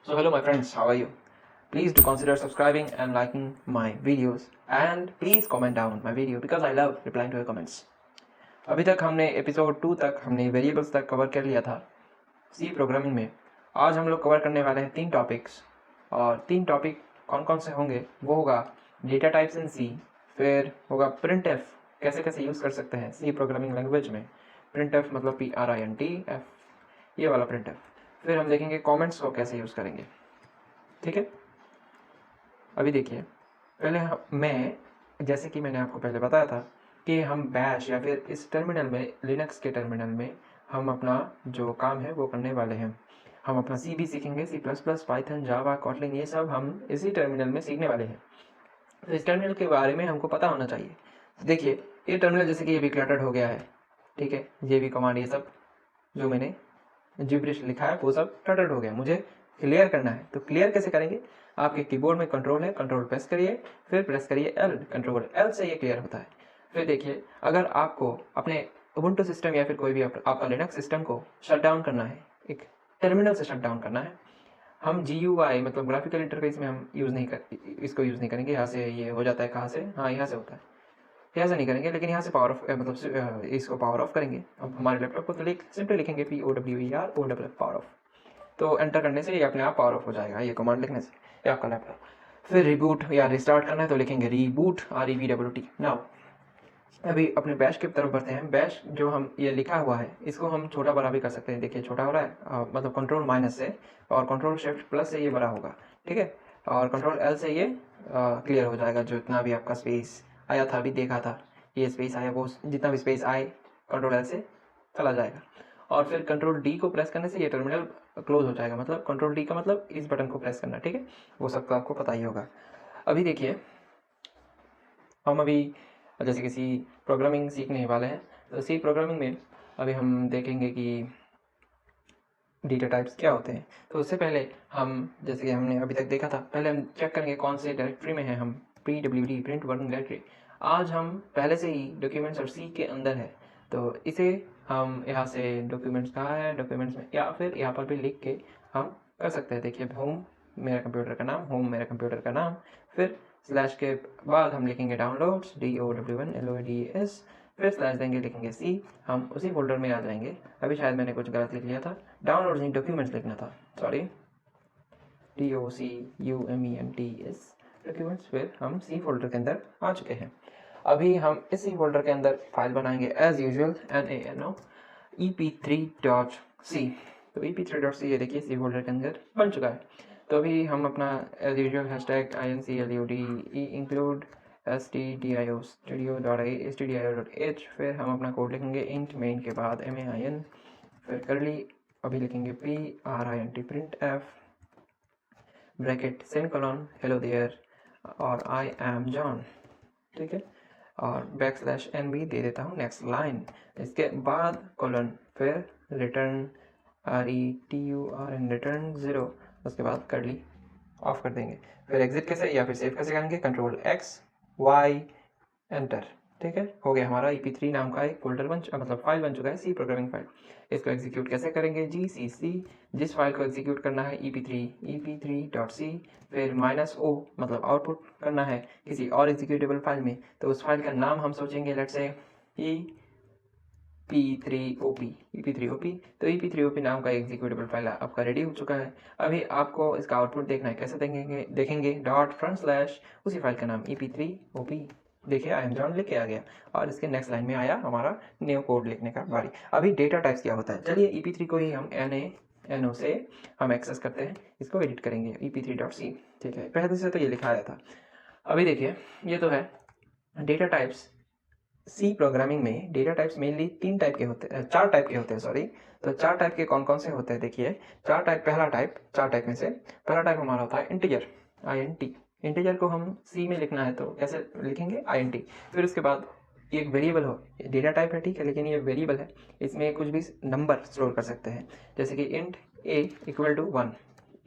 So hello my friends, how are you? Please do consider subscribing and liking my videos and please comment down my video because I love replying to your comments. अभी तक हमने episode 2 तक हमने variables तक cover कर लिया था सी programming में। आज हम लोग कवर करने वाले हैं 3 टॉपिक्स और 3 टॉपिक कौन कौन से होंगे वो होगा डेटा टाइप्स इन सी, फिर होगा प्रिंट एफ कैसे कैसे यूज़ कर सकते हैं सी प्रोग्रामिंग लैंग्वेज में। प्रिंट एफ मतलब PRINT F, ये वाला प्रिंट एफ। फिर हम देखेंगे कमेंट्स को कैसे यूज़ करेंगे। ठीक है, अभी देखिए पहले मैं जैसे कि मैंने आपको पहले बताया था कि हम बैश या फिर इस टर्मिनल में लिनक्स के टर्मिनल में हम अपना जो काम है वो करने वाले हैं। हम अपना सी भी सीखेंगे, C++, पाइथन, जावा, कॉटलिन, ये सब हम इसी टर्मिनल में सीखने वाले हैं। तो इस टर्मिनल के बारे में हमको पता होना चाहिए। तो देखिए ये टर्मिनल जैसे कि ये भी क्लटर्ड हो गया है, ठीक है, ये भी कमांड ये सब जो मैंने जिब्रिश लिखा है वो सब क्लटर्ड हो गया, मुझे क्लियर करना है। तो क्लियर कैसे करेंगे? आपके कीबोर्ड में कंट्रोल है, कंट्रोल प्रेस करिए, फिर प्रेस करिए L, कंट्रोल L से ये क्लियर होता है। फिर देखिए अगर आपको अपने उबुंटू सिस्टम या फिर कोई भी आपका लिनक्स सिस्टम को शट डाउन करना है, एक टर्मिनल से शट डाउन करना है, हम GUI मतलब ग्राफिकल इंटरफेस में हम इसको यूज़ नहीं करेंगे। यहाँ से ये हो जाता है, कहाँ से? हाँ, यहाँ से होता है, यहाँ से नहीं करेंगे, लेकिन यहाँ से पावर ऑफ मतलब इसको पावर ऑफ करेंगे। अब हमारे लैपटॉप को तो सिंपली लिखेंगे POWER पावर ऑफ, तो एंटर करने से ये अपने आप पावर ऑफ हो जाएगा, ये कमांड लिखने से ये आपका लैपटॉप। फिर रिबूट या रिस्टार्ट करना है तो लिखेंगे रीबूट REBOOT। नाउ अभी अपने बैश की तरफ बढ़ते हैं। बैश जो हम ये लिखा हुआ है इसको हम छोटा बड़ा भी कर सकते हैं। देखिए छोटा हो रहा है मतलब कंट्रोल माइनस से और कंट्रोल शिफ्ट प्लस से ये बड़ा होगा, ठीक है, और कंट्रोल L से ये क्लियर हो जाएगा। जो इतना भी आपका स्पेस आया था, अभी देखा था ये स्पेस आया, वो जितना भी स्पेस आए कंट्रोल L से चला जाएगा। और फिर कंट्रोल D को प्रेस करने से ये टर्मिनल क्लोज हो जाएगा। मतलब कंट्रोल D का मतलब इस बटन को प्रेस करना, ठीक है, वो सब तो आपको पता ही होगा। अभी देखिए हम अभी जैसे किसी प्रोग्रामिंग सीखने वाले हैं, तो सी प्रोग्रामिंग में अभी हम देखेंगे कि डेटा टाइप्स क्या होते हैं। तो उससे पहले हम जैसे कि हमने अभी तक देखा था, पहले हम चेक करेंगे कौन से डायरेक्टरी में है हम। PWD print working directory. आज हम पहले से ही डॉक्यूमेंट्स और सी के अंदर है, तो इसे हम यहाँ से डॉक्यूमेंट्स कहाँ है, डॉक्यूमेंट्स में, या फिर यहाँ पर भी लिख के हम कर सकते हैं। देखिए होम मेरा कंप्यूटर का नाम, होम मेरा कंप्यूटर का नाम, फिर स्लैश के बाद हम लिखेंगे डाउनलोड्स DOWNLOADS, फिर स्लैश देंगे, लिखेंगे सी, हम उसी फोल्डर में आ जाएंगे। अभी शायद मैंने कुछ गलत लिख लिया था, डाउनलोड्स नहीं डॉक्यूमेंट्स लिखना था, सॉरी, DOCUMENTS डॉक्यूमेंट्स। फिर हम सी फोल्डर के अंदर आ चुके हैं। अभी हम इसी फोल्डर के अंदर फाइल बनाएंगे एज यूजुअल NANO EP3.c। तो EP3.c ये देखिए सी फोल्डर के अंदर बन चुका है। तो अभी हम अपना as usual #INCLUD include stdio.stdio.h, फिर हम अपना कोड लिखेंगे इंट मेन के बाद MAIN, फिर करली अभी लिखेंगे PRINT print f bracket semicolon hello there और आई एम जॉन, ठीक है, और \n भी दे देता हूँ नेक्स्ट लाइन। इसके बाद कोलन, फिर रिटर्न RETURN रिटर्न 0, उसके बाद करली ऑफ कर देंगे। फिर एग्जिट कैसे या फिर सेव कैसे करेंगे? कंट्रोल X Y एंटर, ठीक है, हो गया हमारा EP3 नाम का एक फोल्डर मतलब फाइल बन चुका है, सी प्रोग्रामिंग फाइल। इसको एग्जीक्यूट कैसे करेंगे? GCC, जिस फाइल को एग्जीक्यूट करना है EP3.c, फिर -o मतलब आउटपुट करना है किसी और एग्जीक्यूटेबल फाइल में, तो उस फाइल का नाम हम सोचेंगे लेट्स से EP3OP। तो EP3OP नाम का एग्जीक्यूटेबल फाइल आपका रेडी हो चुका है। अभी आपको इसका आउटपुट देखना है, कैसे देखेंगे ./ उसी फाइल का नाम EP3OP, देखिए आई एम जॉन लिख के आ गया और इसके नेक्स्ट लाइन में आया हमारा न्यू कोड लिखने का बारी। अभी डेटा टाइप्स क्या होता है, चलिए EP3 को ही हम NANO से हम एक्सेस करते हैं, इसको एडिट करेंगे EP3.c, ठीक है, पहले से तो ये लिखा आया था। अभी देखिए ये तो है डेटा टाइप्स। सी प्रोग्रामिंग में डेटा टाइप्स मेनली 4 टाइप के होते हैं, सॉरी। तो 4 टाइप के कौन कौन से होते हैं? देखिए 4 टाइप, पहला टाइप, 4 टाइप में से पहला टाइप हमारा होता है इंटीजर, INT। इंटीजर को हम सी में लिखना है तो कैसे लिखेंगे? INT। फिर उसके बाद एक वेरिएबल हो, डेटा टाइप है, ठीक है, लेकिन ये वेरिएबल है, इसमें कुछ भी नंबर स्टोर कर सकते हैं, जैसे कि int a = 1,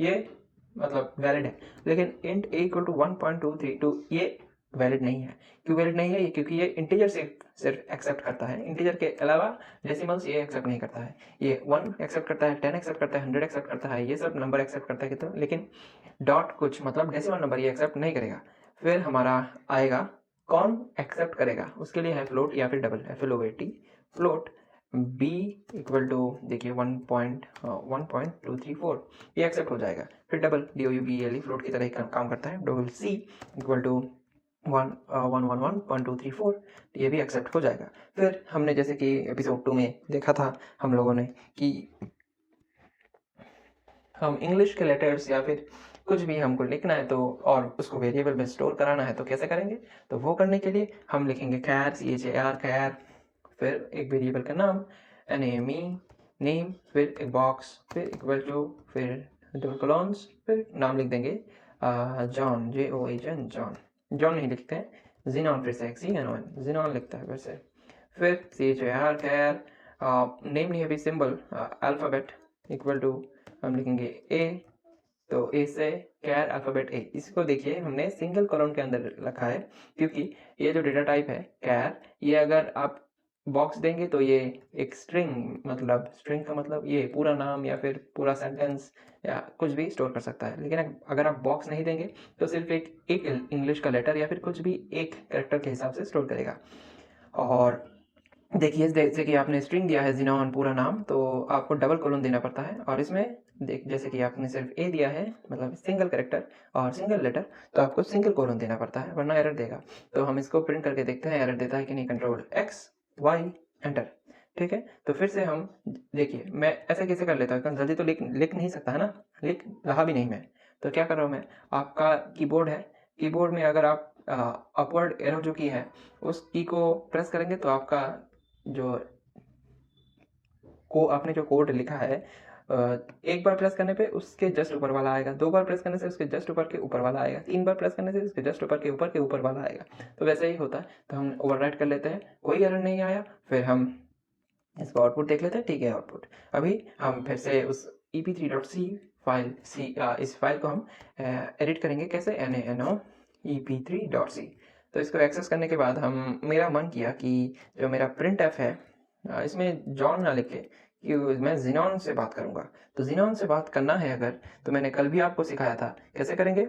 ये मतलब वैलिड है, लेकिन int a = 1.232 ये वैलिड नहीं है। क्यों वैलिड नहीं है ये? क्योंकि ये इंटीजर से सिर्फ एक्सेप्ट करता है, इंटीजर के अलावा डेसिमल्स ये एक्सेप्ट नहीं करता है। ये 1 एक्सेप्ट करता है, 10 एक्सेप्ट करता है, 100 एक्सेप्ट करता है, ये सब नंबर एक्सेप्ट करता है, तो लेकिन डॉट कुछ मतलब डेसिमल नंबर ये एक्सेप्ट नहीं करेगा। फिर हमारा आएगा कौन एक्सेप्ट करेगा, उसके लिए है फ्लोट या फिर double, FLOAT float b equal to देखिए 1.234 ये एक्सेप्ट हो जाएगा। फिर डबल DOUBLE फ्लोट की तरह ही काम करता है। डबल c इक्वल टू 111.234 ये भी एक्सेप्ट हो जाएगा। फिर हमने जैसे कि एपिसोड 2 में देखा था हम लोगों ने कि हम इंग्लिश के लेटर्स या फिर कुछ भी हमको लिखना है तो और उसको वेरिएबल में स्टोर कराना है तो कैसे करेंगे, तो वो करने के लिए हम लिखेंगे char CHAR char, फिर एक वेरिएबल का नाम NAME नेम, फिर एक बॉक्स, फिर इक्वल टू, फिर डबल कोलॉन्स, फिर नाम लिख देंगे जॉन JOHN जॉन। जॉन नहीं लिखते हैं जिनॉन, फिर से जिनॉन लिखता है फिर CHAR char नेम नहीं अभी सिंबल अल्फ़ाबेट इक्वल टू हम लिखेंगे A, तो A से कैर अल्फ़ाबेट A। इसको देखिए हमने सिंगल कॉलम के अंदर रखा है क्योंकि ये जो डेटा टाइप है कैर, ये अगर आप बॉक्स देंगे तो ये एक स्ट्रिंग, मतलब स्ट्रिंग का मतलब ये पूरा नाम या फिर पूरा सेंटेंस या कुछ भी स्टोर कर सकता है। लेकिन अगर आप बॉक्स नहीं देंगे तो सिर्फ एक इंग्लिश का लेटर या फिर कुछ भी एक कैरेक्टर के हिसाब से स्टोर करेगा। और देखिए जैसे कि आपने स्ट्रिंग दिया है जिनॉन पूरा नाम, तो आपको डबल कोलन देना पड़ता है। और इसमें देख जैसे कि आपने सिर्फ ए दिया है मतलब सिंगल कैरेक्टर और सिंगल लेटर, तो आपको सिंगल कोलन देना पड़ता है वरना एरर देगा। तो हम इसको प्रिंट करके देखते हैं एरर देता है कि नहीं। कंट्रोल X Y एंटर, ठीक है। तो फिर से हम देखिए मैं ऐसे कैसे कर लेता हूँ, इतना जल्दी तो लिख नहीं सकता है ना, लिख रहा भी नहीं मैं। तो क्या कर रहा हूँ मैं, आपका कीबोर्ड है, कीबोर्ड में अगर आप अपवर्ड एरो जो की है उस की को प्रेस करेंगे तो आपका जो आपने जो कोड लिखा है एक बार प्रेस करने पे उसके जस्ट ऊपर वाला आएगा, 2 बार प्रेस करने से उसके जस्ट ऊपर के ऊपर वाला आएगा, 3 बार प्रेस करने से उसके जस्ट ऊपर के ऊपर वाला आएगा। तो वैसे ही होता है। तो हम ओवरराइट कर लेते हैं, कोई एरर नहीं आया। फिर हम इसका आउटपुट देख लेते हैं, ठीक है आउटपुट। अभी हम फिर से उस ep3.c फाइल इस फाइल को हम एडिट करेंगे कैसे, nano ep3.c। तो इसको एक्सेस करने के बाद मेरा मन किया कि जो मेरा प्रिंट एफ है इसमें जॉन ना लिखे कि मैं जिनॉन से बात करूंगा। तो जिनॉन से बात करना है अगर, तो मैंने कल भी आपको सिखाया था कैसे करेंगे।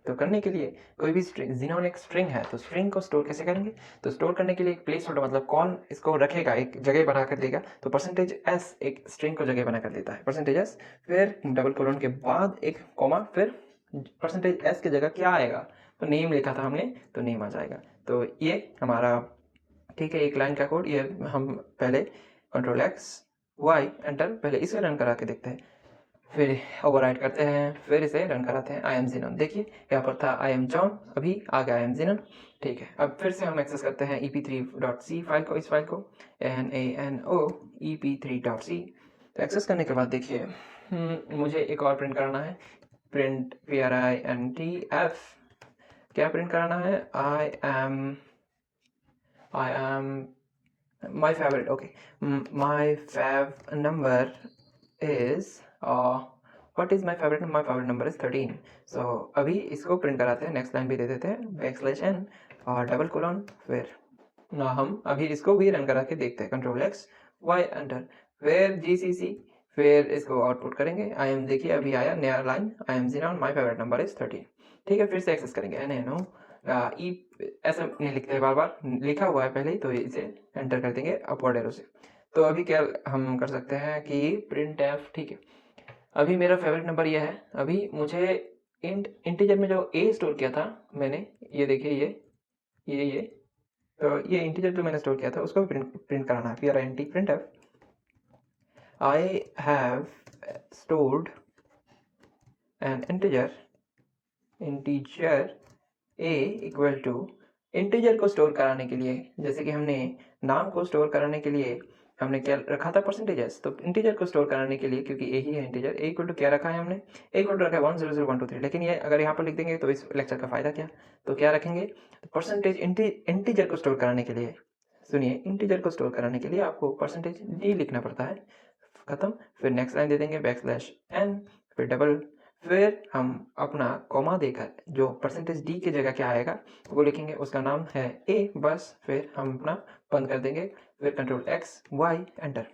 तो करने के लिए कोई भी स्ट्रिंग, जिनॉन एक स्ट्रिंग है, तो स्ट्रिंग को स्टोर कैसे करेंगे, तो स्टोर करने के लिए एक प्लेस होल्डर मतलब कौन इसको रखेगा, एक जगह बना कर देगा। तो %s एक स्ट्रिंग को जगह बना कर देता है, %s, फिर डबल कोलन के बाद एक कॉमा, फिर %s की जगह क्या आएगा, तो नेम लिखा था हमने तो नेम आ जाएगा। तो ये हमारा ठीक है एक लाइन का कोड। ये हम पहले कंट्रोल X Y एंटर, पहले इसे रन करा के देखते हैं, फिर ओवरराइट करते हैं, फिर इसे रन कराते हैं। आई एम जिनन, देखिए यहाँ पर था आई एम जॉन, अभी आ गया आई एम जिनन, ठीक है। अब फिर से हम एक्सेस करते हैं ep3.c फाइल को, इस फाइल को nano ep3.c। तो एक्सेस करने के बाद देखिए मुझे एक और प्रिंट कराना है, प्रिंट printf। क्या प्रिंट कराना है, I am my favorite, okay. My fav number is what is my favorite number? My favorite number is 13. So अभी इसको प्रिंट कराते हैं, नेक्स्ट लाइन भी दे देते हैं \n और डबल कोलन, फिर ना हम अभी इसको भी रन करा के देखते हैं, कंट्रोल X Y एंटर, फिर GCC, फिर इसको आउटपुट करेंगे। आई एम, देखिए अभी आया नया line, I am xenon, my favourite number is 13, ठीक है। फिर से एक्सेस करेंगे nano ई, ऐसा नहीं लिखते हैं, बार बार लिखा हुआ है पहले ही, तो इसे एंटर कर देंगे अपवर्ड एरो से। तो अभी क्या हम कर सकते हैं कि प्रिंट एफ, ठीक है। अभी मेरा फेवरेट नंबर यह है, अभी मुझे इंटीजर में जो ए स्टोर किया था मैंने, ये देखिए ये तो ये इंटीजर जो मैंने स्टोर किया था उसको प्रिंट कराना है, print print f I have stored an integer a equal to, integer को स्टोर कराने के लिए जैसे कि हमने नाम को स्टोर कराने के लिए हमने क्या रखा था, %s। तो इंटीजर को स्टोर कराने के लिए क्योंकि ए ही है इंटीजर, ए इक्वल टू क्या रखा है हमने, ए इक्वल टू रखा है 100123। लेकिन ये अगर यहाँ पर लिख देंगे तो इस लेक्चर का फायदा क्या, तो क्या रखेंगे, तो इंटीजर को स्टोर कराने के लिए, सुनिए इंटीजर को स्टोर कराने के लिए आपको %d लिखना पड़ता है, खत्म। फिर नेक्स्ट लाइन दे देंगे \n, फिर डबल फिर हम अपना कॉमा देकर जो परसेंटेज डी की जगह क्या आएगा वो लिखेंगे, उसका नाम है ए, बस। फिर हम अपना बंद कर देंगे, फिर कंट्रोल एक्स वाई एंटर।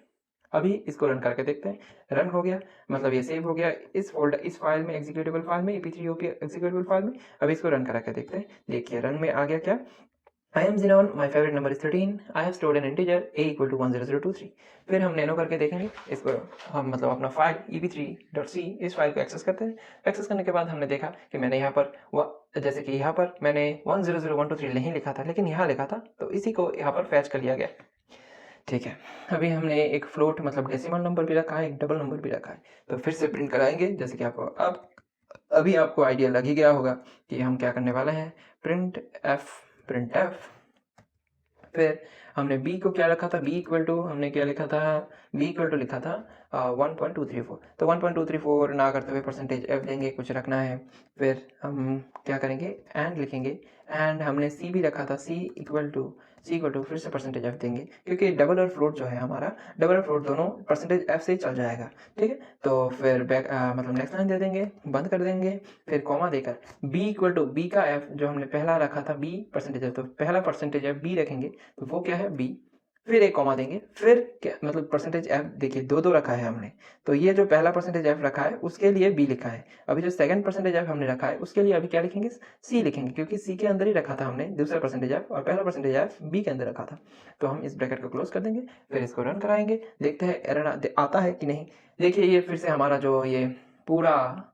अभी इसको रन करके देखते हैं। रन हो गया, मतलब ये सेव हो गया इस फोल्डर, इस फाइल में, एग्जीक्यूटेबल फाइल में, ep3op एग्जीक्यूटेबल फाइल में। अभी इसको रन करा के देखते हैं। देखिए रन में आ गया क्या, I am Xenon, my favorite number is 13, I have stored an integer a equal to 10023। फिर हम नैनो करके देखेंगे इसको, हम मतलब अपना फाइल ep3.c इस फाइल को एक्सेस करते हैं। एक्सेस करने के बाद हमने देखा कि मैंने यहाँ पर जैसे कि यहाँ पर मैंने 100123 नहीं लिखा था, लेकिन यहाँ लिखा था, तो इसी को यहाँ पर फैच कर लिया गया। ठीक है, अभी हमने एक फ्लोट मतलब डेसिमल नंबर भी रखा है, एक डबल नंबर भी रखा है। तो फिर से प्रिंट कराएंगे, जैसे कि आपको अब अभी आपको आइडिया लग ही गया होगा कि हम क्या करने वाले हैं। प्रिंट एफ, फिर हमने b को क्या रखा था, b इक्वल टू हमने क्या लिखा था, b इक्वल टू लिखा था 1234। तो 1234 ना करते हुए परसेंटेज f देंगे, कुछ रखना है। फिर हम क्या करेंगे, एंड लिखेंगे, एंड हमने c भी रखा था, c इक्वल टू फिर से परसेंटेज f देंगे, क्योंकि डबल और फ्लोट जो है हमारा, डबल और फ्लोट दोनों परसेंटेज f से ही चल जाएगा। ठीक है, तो फिर बैक मतलब नेक्स्ट लाइन दे देंगे, बंद कर देंगे, फिर कॉमा देकर b इक्वल टू b का f जो हमने पहला रखा था b परसेंटेज f, तो पहला परसेंटेज f b रखेंगे, तो वो क्या है b। फिर एक कॉमा देंगे, फिर क्या मतलब परसेंटेज f, देखिए दो रखा है हमने, तो ये जो पहला परसेंटेज f रखा है उसके लिए b लिखा है। अभी जो सेकंड परसेंटेज f हमने रखा है उसके लिए अभी क्या लिखेंगे, c लिखेंगे, क्योंकि c के अंदर ही रखा था हमने दूसरा परसेंटेज f, और पहला परसेंटेज f b के अंदर रखा था। तो हम इस ब्रैकेट को क्लोज कर देंगे, फिर इसको रन कराएंगे, देखते हैं एरर आता है कि नहीं। देखिए ये फिर से हमारा जो ये पूरा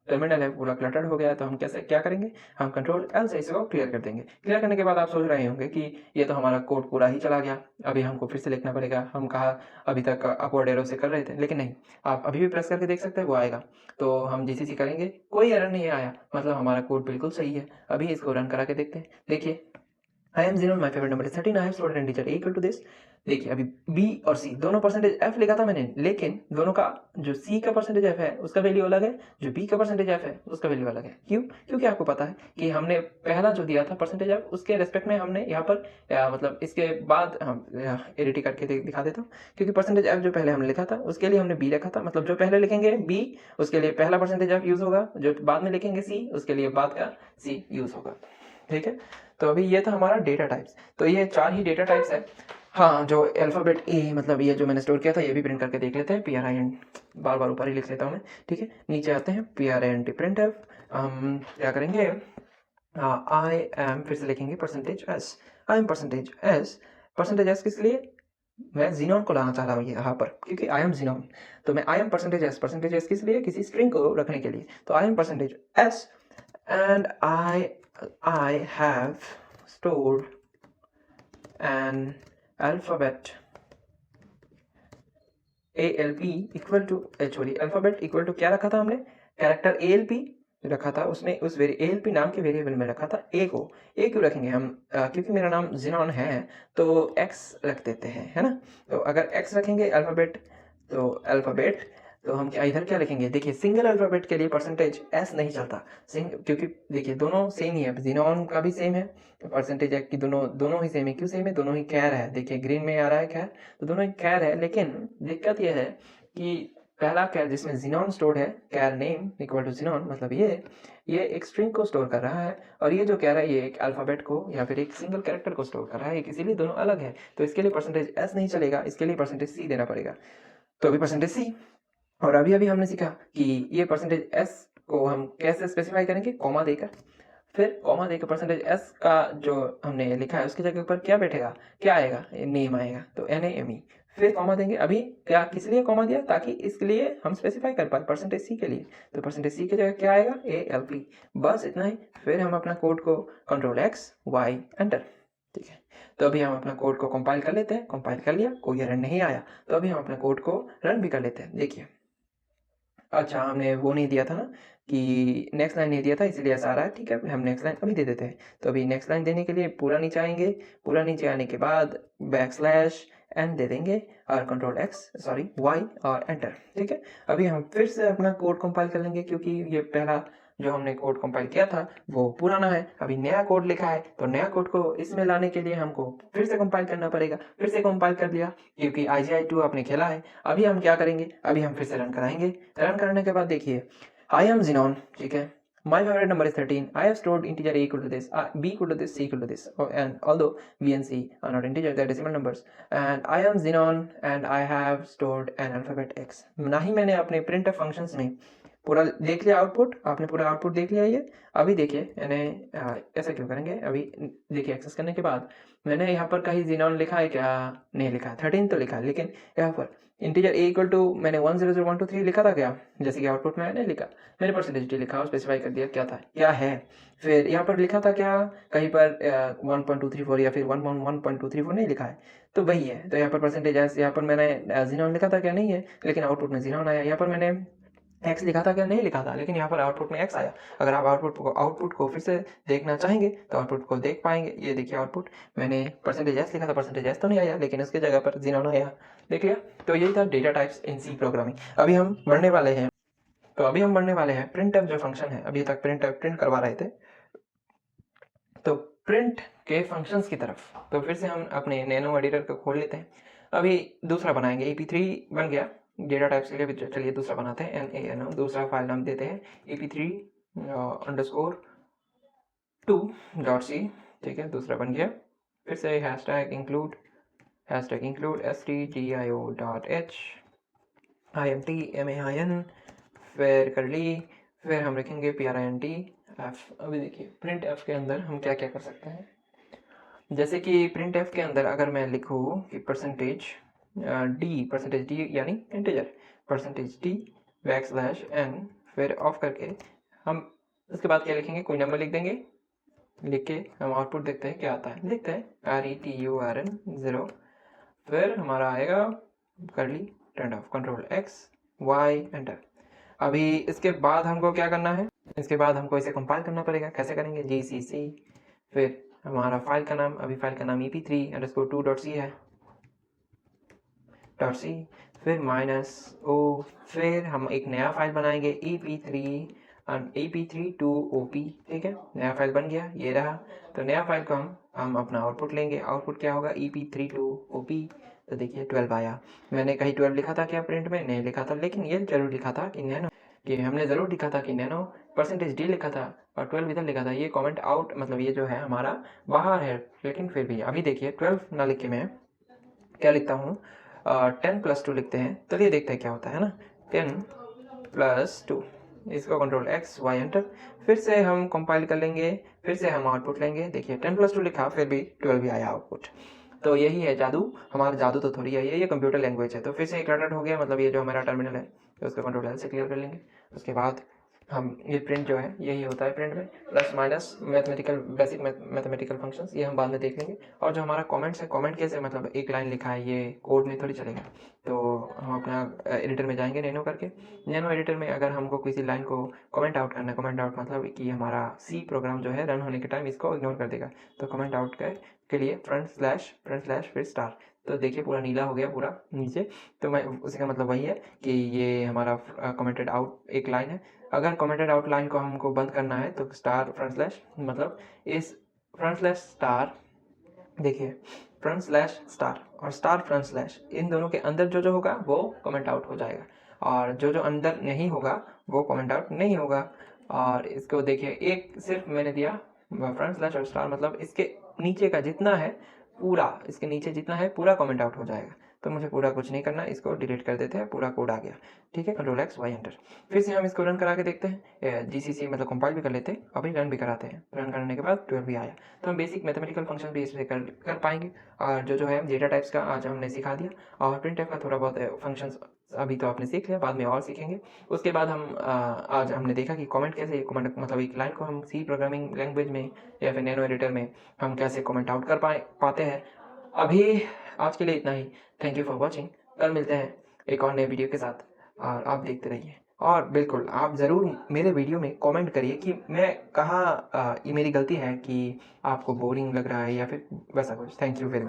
टर्मिनल है पूरा क्लटर्ड हो गया है। तो हम कैसे क्या करेंगे, हम कंट्रोल एल से इसको क्लियर कर देंगे। क्लियर करने के बाद आप सोच रहे होंगे कि ये तो हमारा कोड पूरा ही चला गया, अभी हमको फिर से लिखना पड़ेगा। हम कहा अभी तक अपवर्ड एरो से कर रहे थे, लेकिन नहीं, आप अभी भी प्रेस करके देख सकते हैं, वो आएगा। तो हम जीसीसी करेंगे, कोई एरर नहीं आया, मतलब हमारा कोड बिल्कुल सही है। अभी इसको रन करा के देखते हैं। देखिए I am Xenon, my favorite number is 13, I have stored an integer a equal to this। देखिए अभी b और c दोनों परसेंटेज f लिखा था मैंने, लेकिन दोनों का जो c का परसेंटेज f है उसका वैल्यू अलग है, जो b का परसेंटेज f है उसका वैल्यू अलग है। क्यों? क्योंकि आपको पता है कि हमने पहला जो दिया था परसेंटेज f, उसके रेस्पेक्ट में हमने यहाँ पर मतलब इसके बाद हम एडिट करके दिखा देता हूँ। क्योंकि परसेंटेज f जो पहले हमने लिखा था उसके लिए हमने b लिखा था, मतलब जो पहले लिखेंगे b उसके लिए पहला परसेंटेज f यूज होगा, जो बाद में लिखेंगे c उसके लिए बाद का c यूज होगा। ठीक है, तो अभी ये था हमारा डेटा टाइप्स। तो ये 4 ही डेटा टाइप्स है। हाँ, जो अल्फ़ाबेट ए मतलब ये जो मैंने स्टोर किया था ये भी प्रिंट करके देख लेते हैं। PRINT बार बार ऊपर ही लिख लेता हूँ मैं। ठीक है, नीचे आते हैं PRINT प्रिंट एफ, हम क्या करेंगे, आई एम फिर से लिखेंगे percentage S, I am percentage S किस लिए, मैं जीनोन को लाना चाह रहा हूँ यहाँ पर, क्योंकि आई एम जीनोन। तो मैं आई एम परसेंटेज एस किस लिए, किसी स्ट्रिंग को रखने के लिए। तो I am percentage S and I have stored an alphabet ALP equal to alphabet equal to क्या रखा था हमने, कैरेक्टर ALP रखा था उसने, उस ALP नाम के वेरिएबल में रखा था a को। a क्यों रखेंगे हम, क्योंकि मेरा नाम जिनॉन है तो x रख देते हैं, है ना। तो अगर x रखेंगे अल्फाबेट, तो हम क्या इधर क्या लिखेंगे, देखिए सिंगल अल्फाबेट के लिए परसेंटेज एस नहीं चलता, क्योंकि देखिए दोनों सेम ही है, जिनॉन का भी सेम है, परसेंटेज की दोनों ही सेम है। क्यों सेम है, दोनों ही कैर है, देखिए ग्रीन में आ रहा है कैर, तो दोनों ही कैर है। लेकिन दिक्कत यह है कि पहला कैर जिसमें जिनॉन स्टोर्ड है, कैर नेम इक्वल टू जिनॉन, मतलब ये एक स्ट्रिंग को स्टोर कर रहा है, और ये जो कह रहा है ये एक अल्फाबेट को या फिर एक सिंगल कैरेक्टर को स्टोर कर रहा है, इसीलिए दोनों अलग है। तो इसके लिए परसेंटेज एस नहीं चलेगा, इसके लिए परसेंटेज सी देना पड़ेगा। तो अभी परसेंटेज सी, और अभी हमने सीखा कि ये परसेंटेज एस को हम कैसे स्पेसिफाई करेंगे, कॉमा देकर। फिर कॉमा देकर परसेंटेज एस का जो हमने लिखा है उसकी जगह पर क्या बैठेगा, क्या आएगा, नेम आएगा, तो NAME। फिर कॉमा देंगे, अभी क्या किस लिए कॉमा दिया, ताकि इसके लिए हम स्पेसिफाई कर पाए परसेंटेज सी के लिए। तो परसेंटेज सी की जगह क्या आएगा, ALP, बस इतना ही। फिर हम अपना कोड को कंट्रोल एक्स वाई एंटर। ठीक है, तो अभी हम अपना कोड को कंपाइल कर लेते हैं। कंपाइल कर लिया, कोई एरर नहीं आया, तो अभी हम अपने कोड को रन भी कर लेते हैं। देखिए अच्छा, हमने वो नहीं दिया था ना कि नेक्स्ट लाइन नहीं दिया था, इसलिए ऐसा आ रहा है। ठीक है, हम नेक्स्ट लाइन अभी दे देते हैं। तो अभी नेक्स्ट लाइन देने के लिए पूरा नीचे आएंगे, पूरा नीचे आने के बाद /n दे देंगे और कंट्रोल वाई और एंटर। ठीक है, अभी हम फिर से अपना कोड कंपाइल कर लेंगे, क्योंकि ये पहला जो हमने कोड कंपाइल किया था वो पुराना है। अभी नया कोड लिखा है, तो नया कोड को इसमें लाने के लिए हमको फिर से कंपाइल करना पड़ेगा। फिर से कंपाइल कर लिया, क्योंकि IGI2 आपने खेला है। अभी हम क्या करेंगे, अभी हम फिर से रन कराएंगे। रन करने के बाद देखिए I am Xenon, ठीक है. My favorite number is 13. I have stored integer a equal to this, b equal to this, c equal to this. And although b and c are not integer, they are decimal numbers. And I am Xenon and I have stored an alphabet x. ना ही मैंने अपने printf functions में पूरा देख लिया output. आपने पूरा output देख लिया. ये अभी देखिए मैंने ऐसा क्यों करेंगे. अभी देखिए एक्सेस करने के बाद मैंने यहाँ पर कहीं Xenon लिखा है क्या? नहीं लिखा. 13 तो लिखा, लेकिन यहाँ पर इंटीजर ए इक्वल टू मैंने 1000123 लिखा था क्या? जैसे कि आउटपुट में मैंने लिखा, मैंने परसेंटेज डी लिखा और स्पेसिफाई कर दिया क्या था, क्या है. फिर यहाँ पर लिखा था क्या? कहीं पर 1.234 या फिर 1.234 नहीं लिखा है, तो वही है. तो यहाँ पर परसेंटेज एस, यहाँ पर मैंने Xenon लिखा था क्या? नहीं है, लेकिन आउटपुट में Xenon आया. यहाँ पर मैंने एक्स लिखा था क्या? नहीं लिखा था, लेकिन यहाँ पर आउटपुट में एक्स आया. अगर आप आउटपुट को फिर से देखना चाहेंगे तो आउटपुट को देख पाएंगे. ये देखिए आउटपुट, मैंने परसेंटेज एस लिखा था, परसेंटेज एस तो नहीं आया, लेकिन उसकी जगह पर Xenon आया. देख लिया. तो यही था data types in C programming. अभी हम बढ़ने वाले हैं प्रिंटफ जो फंक्शन है. अभी तक प्रिंट करवा रहे थे, तो प्रिंट के फंक्शंस की तरफ. तो फिर से हम अपने नैनो एडिटर को खोल लेते हैं. अभी दूसरा बनाएंगे. EP3 बन गया डेटा टाइप्स के लिए. चलिए दूसरा बनाते हैं. NaNo. दूसरा फाइल नाम देते हैं EP3_2.c. ठीक है, दूसरा बन गया. फिर से हैशटैग इंक्लूड stdio.h IMT फिर कर ली. फिर हम लिखेंगे print f. अभी देखिए प्रिंट f के अंदर हम क्या क्या कर सकते हैं. जैसे कि प्रिंट f के अंदर अगर मैं लिखूँ कि परसेंटेज डी यानी इंटीजर, परसेंटेज डी \n, फिर ऑफ करके हम उसके बाद क्या लिखेंगे? कोई नंबर लिख देंगे. लिख के हम आउटपुट देखते हैं क्या आता है. देखते हैं RETURN 0. फिर हमारा आएगा करली turn off, control X Y enter. अभी इसके बाद हमको क्या करना है? इसके बाद हमको इसे कंपाइल करना पड़ेगा. कैसे करेंगे? GCC. फिर हमारा फाइल का नाम, अभी फाइल का नाम EP3_2.c है, .c. फिर -o. फिर हम एक नया फाइल बनाएंगे EP3_2op. ठीक है, नया फाइल बन गया, ये रहा. तो नया फाइल को हम अपना आउटपुट लेंगे. आउटपुट क्या होगा? EP3_2op. तो देखिए 12 आया. मैंने कहीं 12 लिखा था क्या प्रिंट में? नहीं लिखा था, लेकिन ये जरूर लिखा था कि नैनो, कि हमने ज़रूर लिखा था कि नैनो, परसेंटेज डी लिखा था और 12 इधर लिखा था. ये कमेंट आउट, मतलब ये जो है हमारा बाहर है, लेकिन फिर भी अभी देखिए 12 ना लिख के मैं क्या लिखता हूँ? 10+2 लिखते हैं. चलिए देखते हैं क्या होता है ना. 10+2, इसको कंट्रोल X Y एंटर. फिर से हम कंपाइल कर लेंगे. फिर से हम आउटपुट लेंगे. देखिए 10+2 लिखा, फिर भी 12 भी आया आउटपुट. तो यही है जादू. हमारा जादू तो थोड़ी है, ये कंप्यूटर लैंग्वेज है. तो फिर से एक रट हो गया, मतलब ये जो हमारा टर्मिनल है, तो उसको कंट्रोल L से क्लियर कर लेंगे. उसके बाद हम ये प्रिंट जो है यही होता है प्रिंट में, plus minus mathematical, basic mathematical functions, ये हम बाद में देख लेंगे. और जो हमारा कमेंट्स है, कमेंट कैसे, मतलब एक लाइन लिखा है, ये कोड में थोड़ी चलेगा. तो हम अपना एडिटर में जाएंगे, नैनो करके. नैनो एडिटर में अगर हमको किसी लाइन को कमेंट आउट करना है, कमेंट आउट मतलब कि हमारा सी प्रोग्राम जो है रन होने के टाइम इसको इग्नोर कर देगा. तो कमेंट आउट के लिए // फिर स्टार. तो देखिए पूरा नीला हो गया पूरा नीचे. तो मैं उसी का मतलब वही है कि ये हमारा कमेंटेड आउट एक लाइन है. अगर कमेंटेड आउट लाइन को हमको बंद करना है तो // मतलब इस // देखिए // और // इन दोनों के अंदर जो होगा वो कमेंट आउट हो जाएगा, और जो अंदर नहीं होगा वो कमेंट आउट नहीं होगा. और इसको देखिए एक सिर्फ मैंने दिया // और स्टार, मतलब इसके नीचे का जितना है पूरा, इसके नीचे जितना है पूरा कमेंट आउट हो जाएगा. तो मुझे पूरा कुछ नहीं करना, इसको डिलीट कर देते हैं, पूरा कोड आ गया. ठीक है, कंट्रोल X Y एंटर. फिर से हम इसको रन करा के देखते हैं. GCC मतलब कंपाइल भी कर लेते हैं, अभी रन भी कराते हैं. रन करने के बाद 12 भी आया. तो हम बेसिक मैथमेटिकल फंक्शन भी इसमें कर पाएंगे. और जो है डेटा टाइप्स का आज हमने सिखा दिया, और प्रिंटफ का थोड़ा बहुत फंक्शंस अभी तो आपने सीख लिया, बाद में और सीखेंगे. उसके बाद हम आज हमने देखा कि कमेंट कैसे, कमेंट मतलब एक लाइन को हम सी प्रोग्रामिंग लैंग्वेज में या फिर नैनो एडिटर में हम कैसे कमेंट आउट कर पाते हैं. अभी आज के लिए इतना ही. Thank you for watching. कल मिलते हैं एक और नए वीडियो के साथ, और आप देखते रहिए. और बिल्कुल आप ज़रूर मेरे वीडियो में कमेंट करिए कि मैं कहाँ ये मेरी गलती है कि आपको बोरिंग लग रहा है या फिर वैसा कुछ. Thank you very much.